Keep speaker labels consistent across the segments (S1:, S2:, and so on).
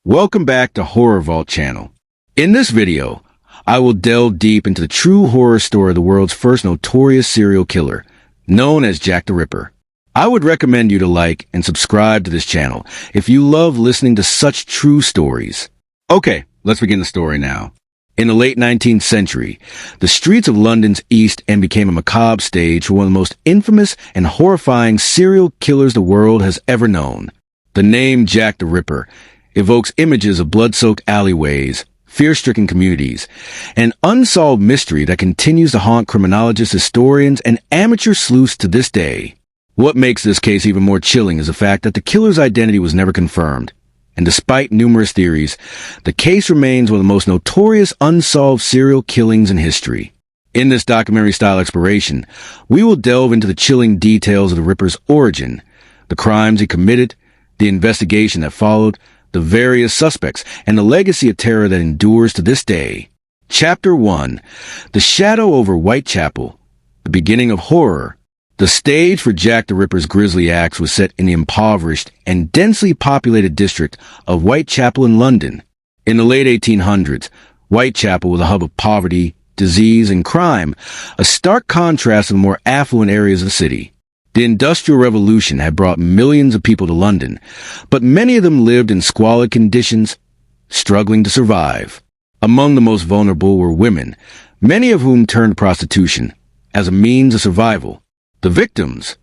S1: Welcome back to Horror Vault channel. In this video, I will delve deep into the true horror story of the world's first notorious serial killer, known as Jack the Ripper. I would recommend you to like and subscribe to this channel if you love listening to such true stories. Okay, let's begin the story now. In the late 19th century, the streets of London's East End became a macabre stage for one of the most infamous and horrifying serial killers the world has ever known. The name Jack the Ripper evokes images of blood-soaked alleyways, fear-stricken communities, an unsolved mystery that continues to haunt criminologists, historians, and amateur sleuths to this day. What makes this case even more chilling is the fact that the killer's identity was never confirmed, and despite numerous theories, the case remains one of the most notorious unsolved serial killings in history. In this documentary-style exploration, we will delve into the chilling details of the Ripper's origin, the crimes he committed, the investigation that followed, the various suspects, and the legacy of terror that endures to this day. Chapter 1. The Shadow over Whitechapel. The beginning of horror. The stage for Jack the Ripper's grisly acts was set in the impoverished and densely populated district of Whitechapel in London. In the late 1800s, Whitechapel was a hub of poverty, disease, and crime, a stark contrast to the more affluent areas of the city. The Industrial Revolution had brought millions of people to London, but many of them lived in squalid conditions, struggling to survive. Among the most vulnerable were women, many of whom turned to prostitution as a means of survival. The victims,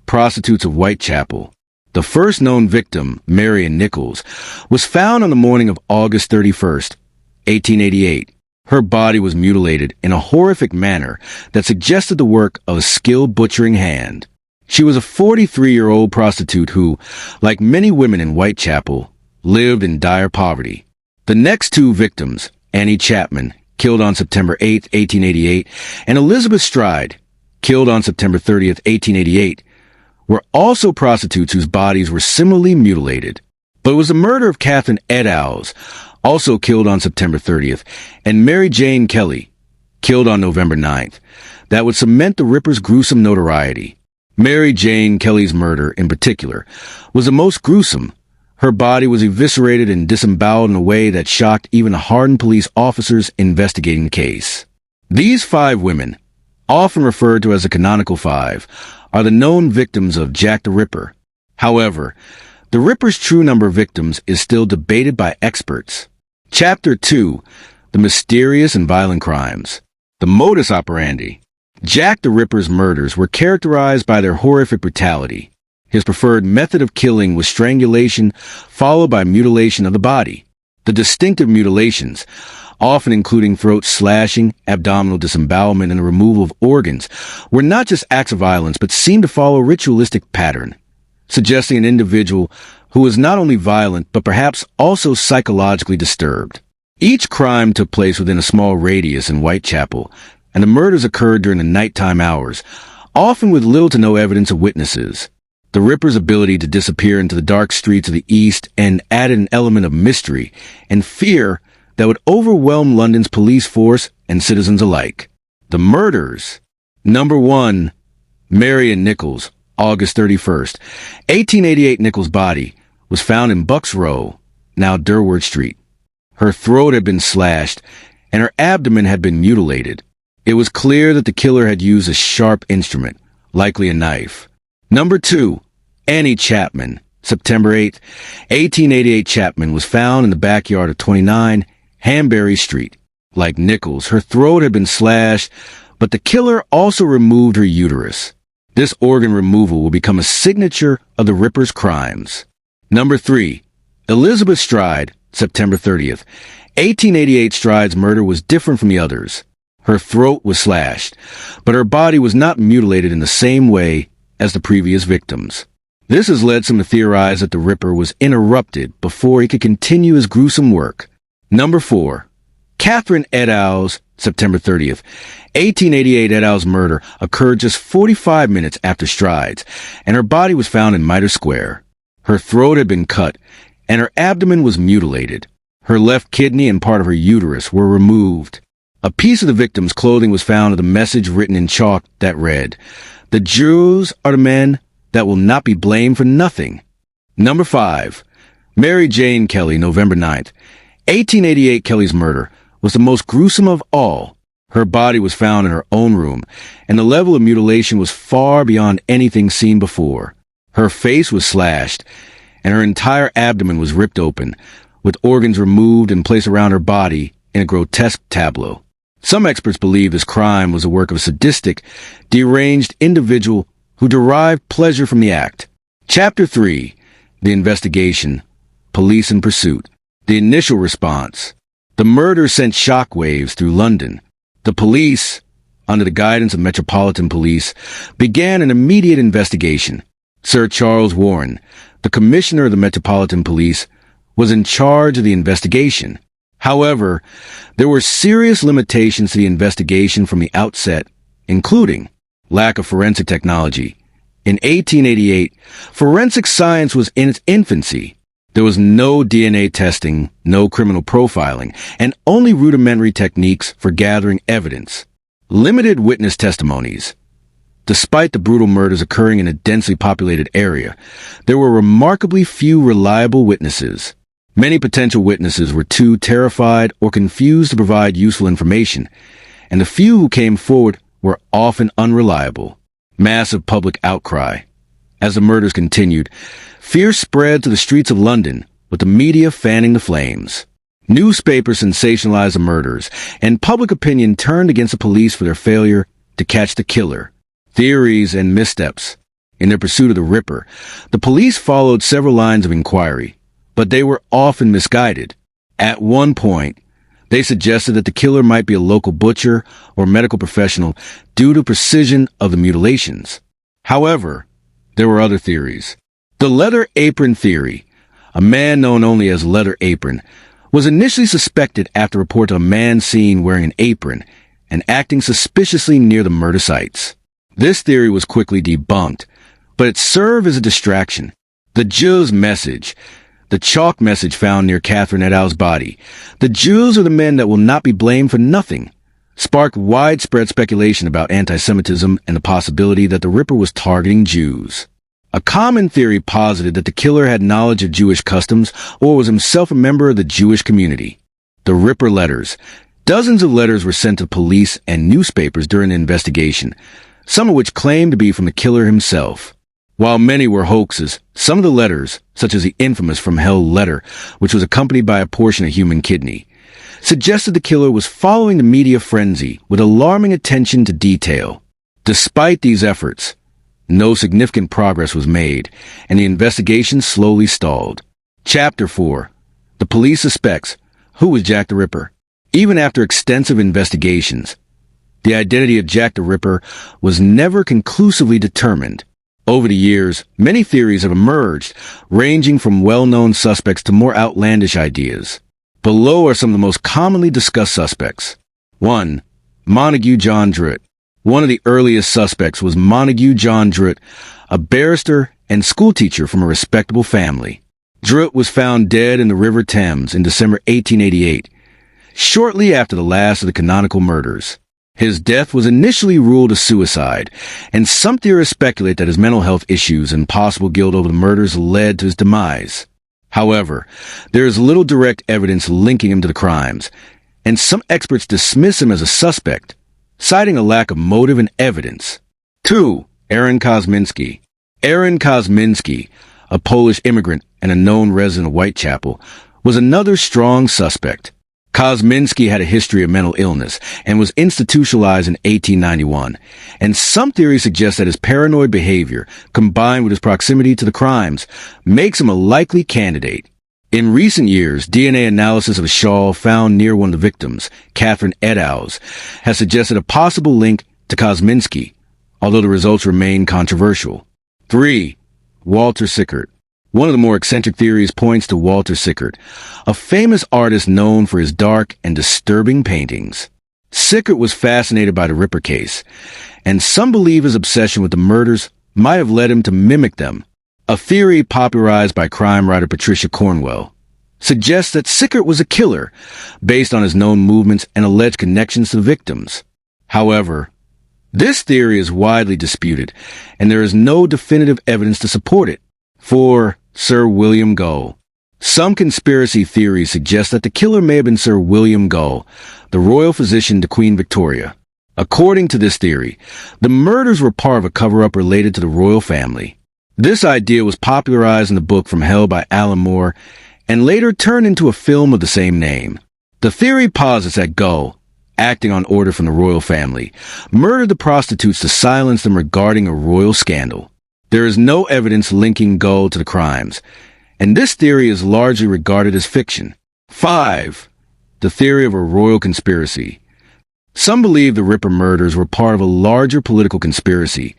S1: prostitutes of Whitechapel. The first known victim, Marian Nichols, was found on the morning of August 31st, 1888. Her body was mutilated in a horrific manner that suggested the work of a skilled butchering hand. She was a 43-year-old prostitute who, like many women in Whitechapel, lived in dire poverty. The next two victims, Annie Chapman, killed on September 8, 1888, and Elizabeth Stride, killed on September 30th, 1888, were also prostitutes whose bodies were similarly mutilated. But it was the murder of Catherine et al., also killed on September 30th, and Mary Jane Kelly, killed on November 9th, that would cement the Ripper's gruesome notoriety. Mary Jane Kelly's murder, in particular, was the most gruesome. Her body was eviscerated and disemboweled in a way that shocked even the hardened police officers investigating the case. These 5 women, often referred to as the canonical 5, are the known victims of Jack the Ripper. However, the Ripper's true number of victims is still debated by experts. Chapter 2. The Mysterious and Violent Crimes. The modus operandi. Jack the Ripper's murders were characterized by their horrific brutality. His preferred method of killing was strangulation, followed by mutilation of the body. The distinctive mutilations, often including throat slashing, abdominal disembowelment, and the removal of organs, were not just acts of violence but seemed to follow a ritualistic pattern, suggesting an individual who was not only violent but perhaps also psychologically disturbed. Each crime took place within a small radius in Whitechapel, and the murders occurred during the nighttime hours, often with little to no evidence of witnesses. The Ripper's ability to disappear into the dark streets of the East End added an element of mystery and fear that would overwhelm London's police force and citizens alike. The murders. Number 1. Marian Nichols, August 31st. 1888. Nichols' body was found in Bucks Row, now Durward Street. Her throat had been slashed, and her abdomen had been mutilated. It was clear that the killer had used a sharp instrument, likely a knife. Number 2. Annie Chapman, September 8, 1888. Chapman was found in the backyard of 29 Hanbury Street. Like Nichols, her throat had been slashed, but the killer also removed her uterus. This organ removal will become a signature of the Ripper's crimes. Number 3. Elizabeth Stride, September 30th. 1888. Stride's murder was different from the others. Her throat was slashed, but her body was not mutilated in the same way as the previous victims. This has led some to theorize that the Ripper was interrupted before he could continue his gruesome work. Number 4. Catherine et al., September 30th. 1888. Et al.'s murder occurred just 45 minutes after Stride's, and her body was found in Mitre Square. Her throat had been cut, and her abdomen was mutilated. Her left kidney and part of her uterus were removed. A piece of the victim's clothing was found with a message written in chalk that read, "The Jews are the men that will not be blamed for nothing." Number 5. Mary Jane Kelly, November 9th. 1888 Kelly's murder was the most gruesome of all. Her body was found in her own room, and the level of mutilation was far beyond anything seen before. Her face was slashed, and her entire abdomen was ripped open, with organs removed and placed around her body in a grotesque tableau. Some experts believe this crime was the work of a sadistic, deranged individual who derived pleasure from the act. Chapter 3. The investigation. Police in pursuit. The initial response. The murder sent shockwaves through London. The police, under the guidance of Metropolitan Police, began an immediate investigation. Sir Charles Warren, the Commissioner of the Metropolitan Police, was in charge of the investigation. However, there were serious limitations to the investigation from the outset, including lack of forensic technology. In 1888, forensic science was in its infancy. There was no DNA testing, no criminal profiling, and only rudimentary techniques for gathering evidence. Limited witness testimonies. Despite the brutal murders occurring in a densely populated area, there were remarkably few reliable witnesses. Many potential witnesses were too terrified or confused to provide useful information, and the few who came forward were often unreliable. Massive public outcry. As the murders continued, fear spread to the streets of London, with the media fanning the flames. Newspapers sensationalized the murders, and public opinion turned against the police for their failure to catch the killer. Theories and missteps. In their pursuit of the Ripper, the police followed several lines of inquiry, but they were often misguided. At one point, they suggested that the killer might be a local butcher or medical professional due to precision of the mutilations. However, there were other theories. The leather apron theory, a man known only as Leather Apron, was initially suspected after a report of a man seen wearing an apron and acting suspiciously near the murder sites. This theory was quickly debunked, but it served as a distraction. The Jews message, the chalk message found near Catherine et al.'s body, "The Jews are the men that will not be blamed for nothing," sparked widespread speculation about anti-Semitism and the possibility that the Ripper was targeting Jews. A common theory posited that the killer had knowledge of Jewish customs or was himself a member of the Jewish community. The Ripper letters. Dozens of letters were sent to police and newspapers during the investigation, some of which claimed to be from the killer himself. While many were hoaxes, some of the letters, such as the infamous From Hell letter, which was accompanied by a portion of human kidney, suggested the killer was following the media frenzy with alarming attention to detail. Despite these efforts, no significant progress was made, and the investigation slowly stalled. Chapter 4. The police suspects who was Jack the Ripper. Even after extensive investigations, the identity of Jack the Ripper was never conclusively determined. Over the years, many theories have emerged, ranging from well-known suspects to more outlandish ideas. Below are some of the most commonly discussed suspects. 1. Montague John Druitt. One of the earliest suspects was Montague John Druitt, a barrister and schoolteacher from a respectable family. Druitt was found dead in the River Thames in December 1888, shortly after the last of the canonical murders. His death was initially ruled a suicide, and some theorists speculate that his mental health issues and possible guilt over the murders led to his demise. However, there is little direct evidence linking him to the crimes, and some experts dismiss him as a suspect, citing a lack of motive and evidence. 2. Aaron Kosminski. Aaron Kosminski, a Polish immigrant and a known resident of Whitechapel, was another strong suspect. Kosminski had a history of mental illness and was institutionalized in 1891, and some theories suggest that his paranoid behavior, combined with his proximity to the crimes, makes him a likely candidate. In recent years, DNA analysis of a shawl found near one of the victims, Catherine et al.'s, has suggested a possible link to Kosminski, although the results remain controversial. 3. Walter Sickert. One of the more eccentric theories points to Walter Sickert, a famous artist known for his dark and disturbing paintings. Sickert was fascinated by the Ripper case, and some believe his obsession with the murders might have led him to mimic them. A theory popularized by crime writer Patricia Cornwell suggests that Sickert was a killer based on his known movements and alleged connections to the victims. However, this theory is widely disputed, and there is no definitive evidence to support it. 4. Sir William Gull. Some conspiracy theories suggest that the killer may have been Sir William Gull, the royal physician to Queen Victoria. According to this theory, the murders were part of a cover-up related to the royal family. This idea was popularized in the book From Hell by Alan Moore and later turned into a film of the same name. The theory posits that Gull, acting on order from the royal family, murdered the prostitutes to silence them regarding a royal scandal. There is no evidence linking Gull to the crimes, and this theory is largely regarded as fiction. 5. The theory of a royal conspiracy. Some believe the Ripper murders were part of a larger political conspiracy,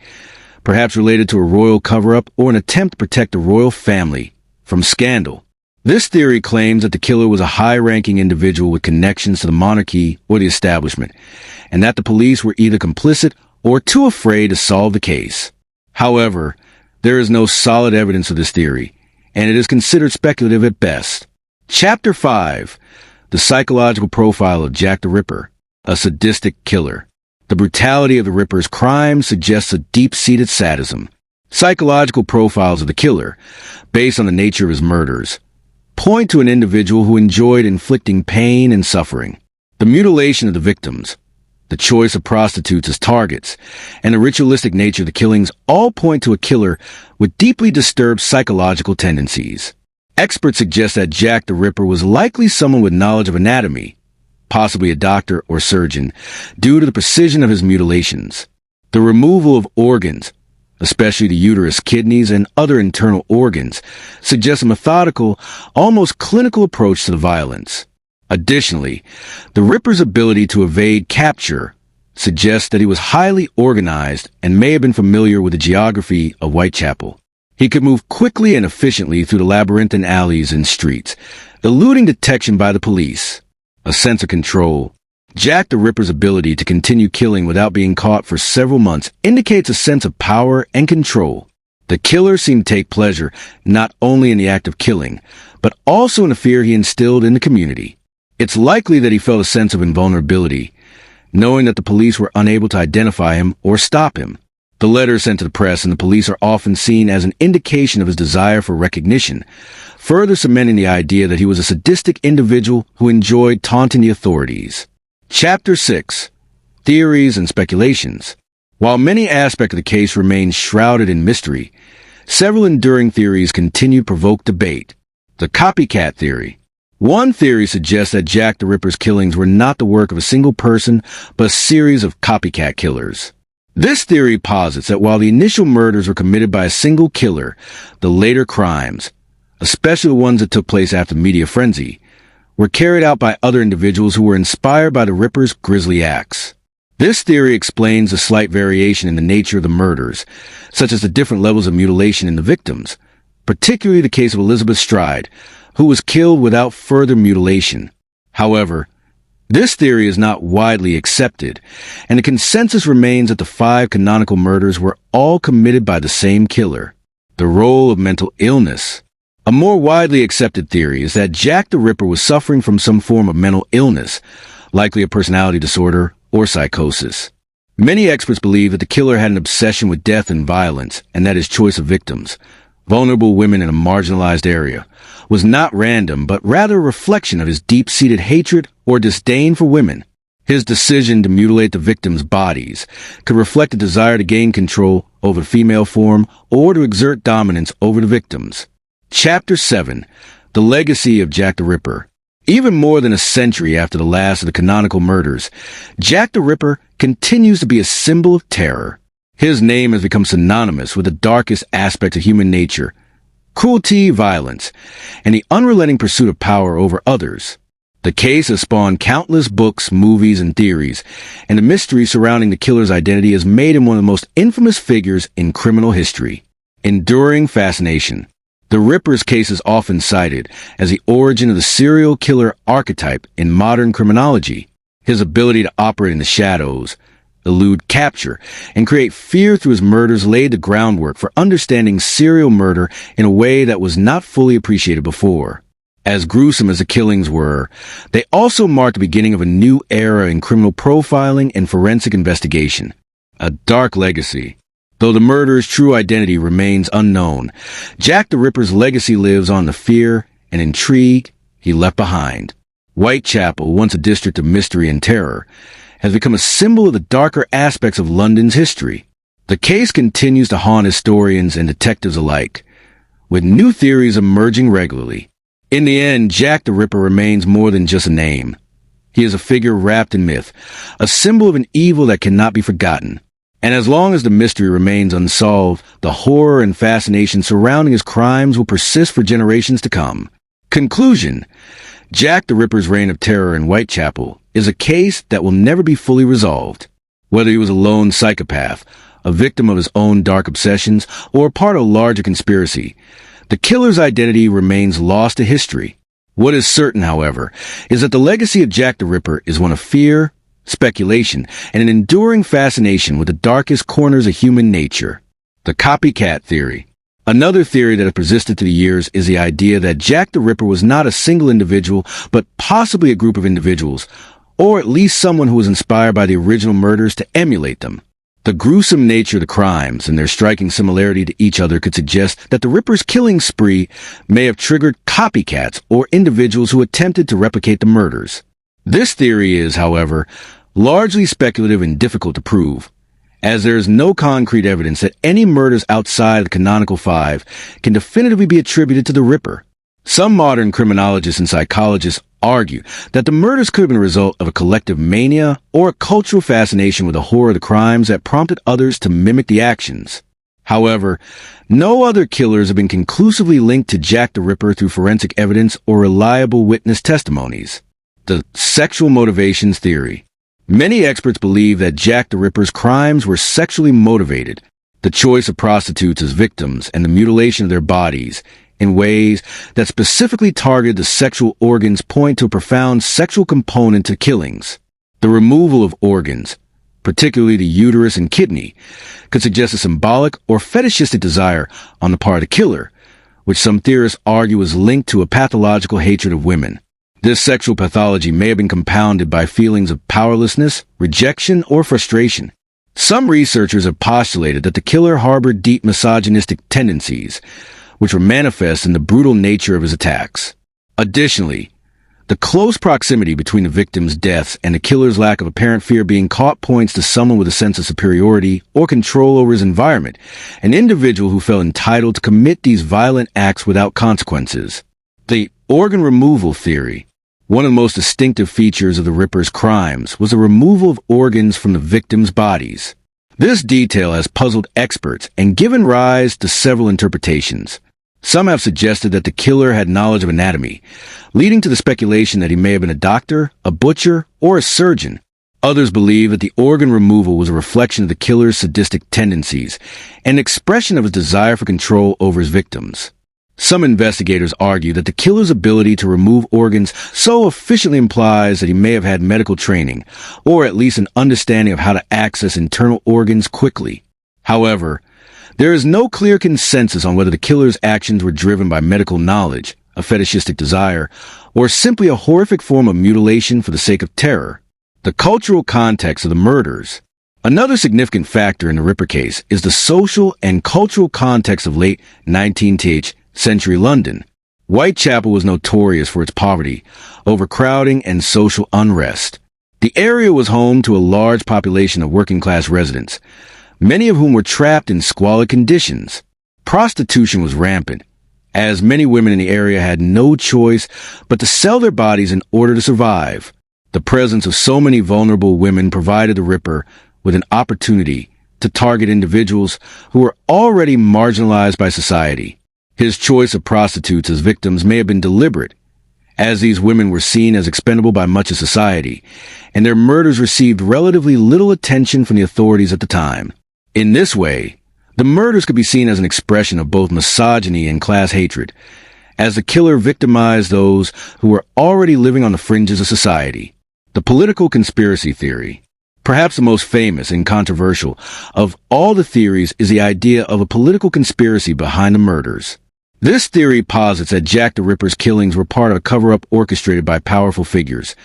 S1: perhaps related to a royal cover-up or an attempt to protect the royal family from scandal. This theory claims that the killer was a high-ranking individual with connections to the monarchy or the establishment, and that the police were either complicit or too afraid to solve the case. However, there is no solid evidence of this theory, and it is considered speculative at best. Chapter 5. The psychological profile of Jack the Ripper, a sadistic killer. The brutality of the Ripper's crime suggests a deep-seated sadism. Psychological profiles of the killer, based on the nature of his murders, point to an individual who enjoyed inflicting pain and suffering. The mutilation of the victims, the choice of prostitutes as targets, and the ritualistic nature of the killings all point to a killer with deeply disturbed psychological tendencies. Experts suggest that Jack the Ripper was likely someone with knowledge of anatomy, possibly a doctor or surgeon, due to the precision of his mutilations. The removal of organs, especially the uterus, kidneys, and other internal organs, suggests a methodical, almost clinical approach to the violence. Additionally, the Ripper's ability to evade capture suggests that he was highly organized and may have been familiar with the geography of Whitechapel. He could move quickly and efficiently through the labyrinthine alleys and streets, eluding detection by the police. A sense of control. Jack the Ripper's ability to continue killing without being caught for several months indicates a sense of power and control. The killer seemed to take pleasure not only in the act of killing, but also in the fear he instilled in the community. It's likely that he felt a sense of invulnerability, knowing that the police were unable to identify him or stop him. The letters sent to the press and the police are often seen as an indication of his desire for recognition, further cementing the idea that he was a sadistic individual who enjoyed taunting the authorities. Chapter 6. Theories and Speculations. While many aspects of the case remain shrouded in mystery, several enduring theories continue to provoke debate. The copycat theory. One theory suggests that Jack the Ripper's killings were not the work of a single person, but a series of copycat killers. This theory posits that while the initial murders were committed by a single killer, the later crimes, especially the ones that took place after the media frenzy, were carried out by other individuals who were inspired by the Ripper's grisly acts. This theory explains the slight variation in the nature of the murders, such as the different levels of mutilation in the victims, particularly the case of Elizabeth Stride, who was killed without further mutilation. However, this theory is not widely accepted, and the consensus remains that the 5 canonical murders were all committed by the same killer. The role of mental illness. A more widely accepted theory is that Jack the Ripper was suffering from some form of mental illness, likely a personality disorder or psychosis. Many experts believe that the killer had an obsession with death and violence, and that his choice of victims, vulnerable women in a marginalized area, was not random but rather a reflection of his deep-seated hatred or disdain for women. His decision to mutilate the victims' bodies could reflect a desire to gain control over the female form or to exert dominance over the victims. Chapter 7. The Legacy of Jack the Ripper. Even more than a century after the last of the canonical murders, Jack the Ripper continues to be a symbol of terror. His name has become synonymous with the darkest aspects of human nature: cruelty, violence, and the unrelenting pursuit of power over others. The case has spawned countless books, movies, and theories, and the mystery surrounding the killer's identity has made him one of the most infamous figures in criminal history. Enduring fascination. The Ripper's case is often cited as the origin of the serial killer archetype in modern criminology. His ability to operate in the shadows, elude capture, and create fear through his murders laid the groundwork for understanding serial murder in a way that was not fully appreciated before. As gruesome as the killings were, they also marked the beginning of a new era in criminal profiling and forensic investigation. A dark legacy. Though the murderer's true identity remains unknown, Jack the Ripper's legacy lives on the fear and intrigue he left behind. Whitechapel, once a district of mystery and terror, has become a symbol of the darker aspects of London's history. The case continues to haunt historians and detectives alike, with new theories emerging regularly. In the end, Jack the Ripper remains more than just a name. He is a figure wrapped in myth, a symbol of an evil that cannot be forgotten. And as long as the mystery remains unsolved, the horror and fascination surrounding his crimes will persist for generations to come. Conclusion: Jack the Ripper's reign of terror in Whitechapel is a case that will never be fully resolved. Whether he was a lone psychopath, a victim of his own dark obsessions, or part of a larger conspiracy, the killer's identity remains lost to history. What is certain, however, is that the legacy of Jack the Ripper is one of fear, speculation, and an enduring fascination with the darkest corners of human nature. The copycat theory. Another theory that has persisted through the years is the idea that Jack the Ripper was not a single individual, but possibly a group of individuals, or at least someone who was inspired by the original murders to emulate them. The gruesome nature of the crimes and their striking similarity to each other could suggest that the Ripper's killing spree may have triggered copycats or individuals who attempted to replicate the murders. This theory is, however, largely speculative and difficult to prove, as there is no concrete evidence that any murders outside of the canonical five can definitively be attributed to the Ripper. Some modern criminologists and psychologists argue that the murders could have been a result of a collective mania or a cultural fascination with the horror of the crimes that prompted others to mimic the actions. However, no other killers have been conclusively linked to Jack the Ripper through forensic evidence or reliable witness testimonies. The sexual motivations theory. Many experts believe that Jack the Ripper's crimes were sexually motivated. The choice of prostitutes as victims and the mutilation of their bodies in ways that specifically targeted the sexual organs point to a profound sexual component to killings. The removal of organs, particularly the uterus and kidney, could suggest a symbolic or fetishistic desire on the part of the killer, which some theorists argue is linked to a pathological hatred of women. This sexual pathology may have been compounded by feelings of powerlessness, rejection, or frustration. Some researchers have postulated that the killer harbored deep misogynistic tendencies, which were manifest in the brutal nature of his attacks. Additionally, the close proximity between the victim's deaths and the killer's lack of apparent fear being caught points to someone with a sense of superiority or control over his environment, an individual who felt entitled to commit these violent acts without consequences. The organ removal theory. One of the most distinctive features of the Ripper's crimes was the removal of organs from the victims' bodies. This detail has puzzled experts and given rise to several interpretations. Some have suggested that the killer had knowledge of anatomy, leading to the speculation that he may have been a doctor, a butcher, or a surgeon. Others believe that the organ removal was a reflection of the killer's sadistic tendencies, an expression of his desire for control over his victims. Some investigators argue that the killer's ability to remove organs so efficiently implies that he may have had medical training, or at least an understanding of how to access internal organs quickly. However, there is no clear consensus on whether the killer's actions were driven by medical knowledge, a fetishistic desire, or simply a horrific form of mutilation for the sake of terror. The cultural context of the murders. Another significant factor in the Ripper case is the social and cultural context of late 19th century London. Whitechapel was notorious for its poverty, overcrowding, and social unrest. The area was home to a large population of working-class residents, many of whom were trapped in squalid conditions. Prostitution was rampant, as many women in the area had no choice but to sell their bodies in order to survive. The presence of so many vulnerable women provided the Ripper with an opportunity to target individuals who were already marginalized by society. His choice of prostitutes as victims may have been deliberate, as these women were seen as expendable by much of society, and their murders received relatively little attention from the authorities at the time. In this way, the murders could be seen as an expression of both misogyny and class hatred, as the killer victimized those who were already living on the fringes of society. The political conspiracy theory. Perhaps the most famous and controversial of all the theories is the idea of a political conspiracy behind the murders. This theory posits that Jack the Ripper's killings were part of a cover-up orchestrated by powerful figures,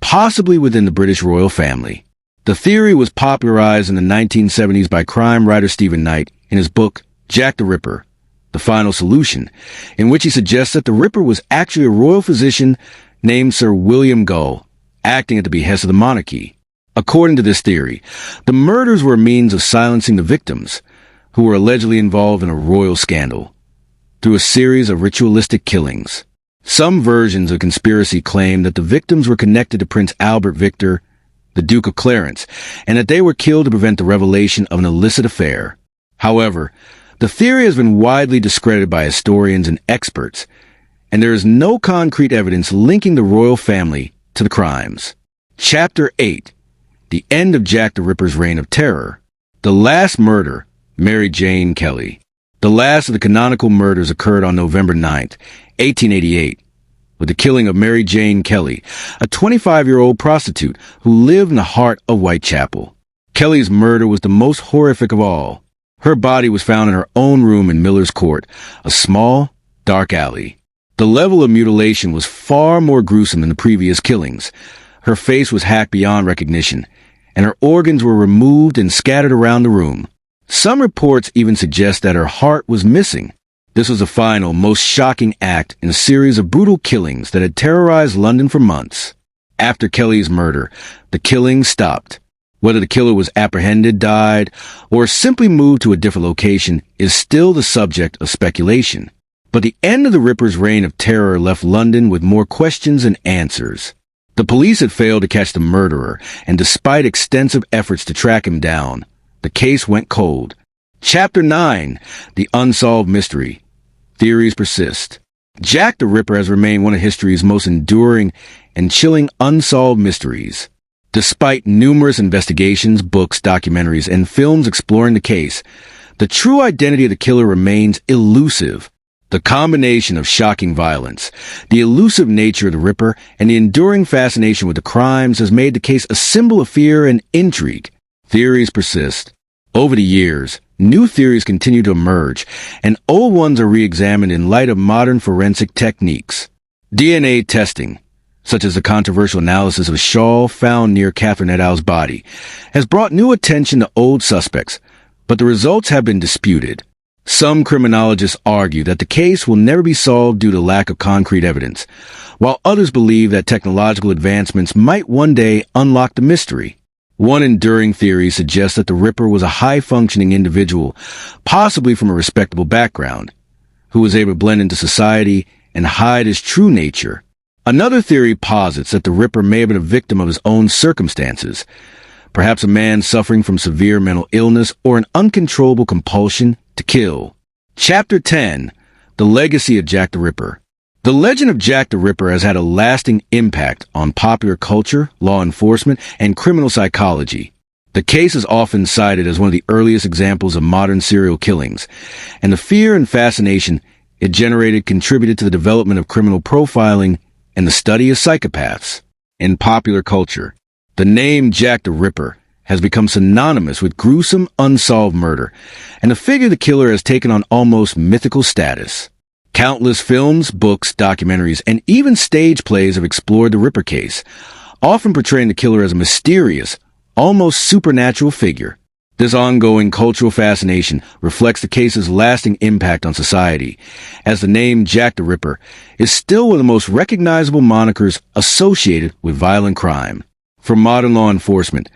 S1: possibly within the British royal family. The theory was popularized in the 1970s by crime writer Stephen Knight in his book, Jack the Ripper, The Final Solution, in which he suggests that the Ripper was actually a royal physician named Sir William Gull, acting at the behest of the monarchy. According to this theory, the murders were a means of silencing the victims, who were allegedly involved in a royal scandal, through a series of ritualistic killings. Some versions of conspiracy claim that the victims were connected to Prince Albert Victor, the Duke of Clarence, and that they were killed to prevent the revelation of an illicit affair. However, the theory has been widely discredited by historians and experts, and there is no concrete evidence linking the royal family to the crimes. Chapter 8. The End of Jack the Ripper's Reign of Terror. The Last Murder, Mary Jane Kelly. The last of the canonical murders occurred on November 9, 1888, with the killing of Mary Jane Kelly, a 25-year-old prostitute who lived in the heart of Whitechapel. Kelly's murder was the most horrific of all. Her body was found in her own room in Miller's Court, a small, dark alley. The level of mutilation was far more gruesome than the previous killings. Her face was hacked beyond recognition, and her organs were removed and scattered around the room. Some reports even suggest that her heart was missing. This was the final, most shocking act in a series of brutal killings that had terrorized London for months. After Kelly's murder, the killings stopped. Whether the killer was apprehended, died, or simply moved to a different location is still the subject of speculation. But the end of the Ripper's reign of terror left London with more questions than answers. The police had failed to catch the murderer, and despite extensive efforts to track him down, the case went cold. Chapter 9. The Unsolved Mystery. Theories persist. Jack the Ripper has remained one of history's most enduring and chilling unsolved mysteries. Despite numerous investigations, books, documentaries, and films exploring the case, the true identity of the killer remains elusive. The combination of shocking violence, the elusive nature of the Ripper, and the enduring fascination with the crimes has made the case a symbol of fear and intrigue. Theories persist. Over the years, new theories continue to emerge, and old ones are re-examined in light of modern forensic techniques. DNA testing, such as the controversial analysis of a shawl found near Catherine et al.'s body, has brought new attention to old suspects, but the results have been disputed. Some criminologists argue that the case will never be solved due to lack of concrete evidence, while others believe that technological advancements might one day unlock the mystery. One enduring theory suggests that the Ripper was a high-functioning individual, possibly from a respectable background, who was able to blend into society and hide his true nature. Another theory posits that the Ripper may have been a victim of his own circumstances, perhaps a man suffering from severe mental illness or an uncontrollable compulsion to kill. Chapter 10. The Legacy of Jack the Ripper. The legend of Jack the Ripper has had a lasting impact on popular culture, law enforcement, and criminal psychology. The case is often cited as one of the earliest examples of modern serial killings, and the fear and fascination it generated contributed to the development of criminal profiling and the study of psychopaths. In popular culture, the name Jack the Ripper has become synonymous with gruesome, unsolved murder, and the figure of the killer has taken on almost mythical status. Countless films, books, documentaries, and even stage plays have explored the Ripper case, often portraying the killer as a mysterious, almost supernatural figure. This ongoing cultural fascination reflects the case's lasting impact on society, as the name Jack the Ripper is still one of the most recognizable monikers associated with violent crime. For modern law enforcement,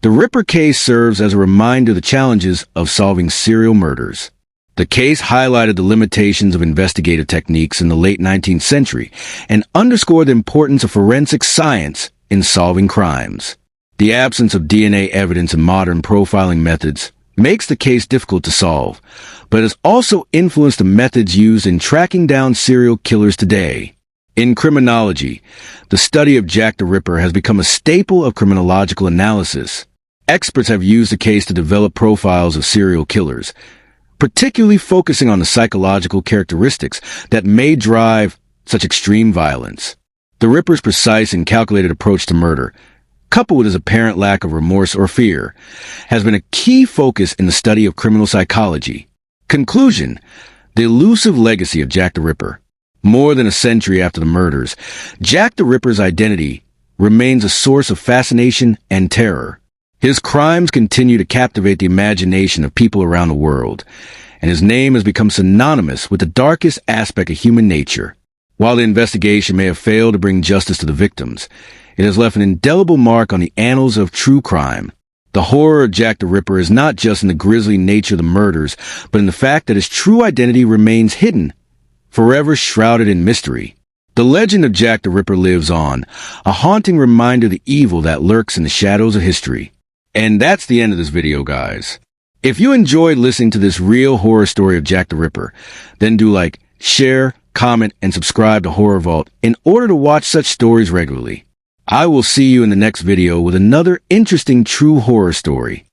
S1: the Ripper case serves as a reminder of the challenges of solving serial murders. The case highlighted the limitations of investigative techniques in the late 19th century and underscored the importance of forensic science in solving crimes. The absence of DNA evidence in modern profiling methods makes the case difficult to solve, but has also influenced the methods used in tracking down serial killers today. In criminology, the study of Jack the Ripper has become a staple of criminological analysis. Experts have used the case to develop profiles of serial killers, particularly focusing on the psychological characteristics that may drive such extreme violence. The Ripper's precise and calculated approach to murder, coupled with his apparent lack of remorse or fear, has been a key focus in the study of criminal psychology. Conclusion: the elusive legacy of Jack the Ripper. More than a century after the murders, Jack the Ripper's identity remains a source of fascination and terror. His crimes continue to captivate the imagination of people around the world, and his name has become synonymous with the darkest aspect of human nature. While the investigation may have failed to bring justice to the victims, it has left an indelible mark on the annals of true crime. The horror of Jack the Ripper is not just in the grisly nature of the murders, but in the fact that his true identity remains hidden, forever shrouded in mystery. The legend of Jack the Ripper lives on, a haunting reminder of the evil that lurks in the shadows of history. And that's the end of this video, guys. If you enjoyed listening to this real horror story of Jack the Ripper, then do like, share, comment, and subscribe to Horror Vault in order to watch such stories regularly. I will see you in the next video with another interesting true horror story.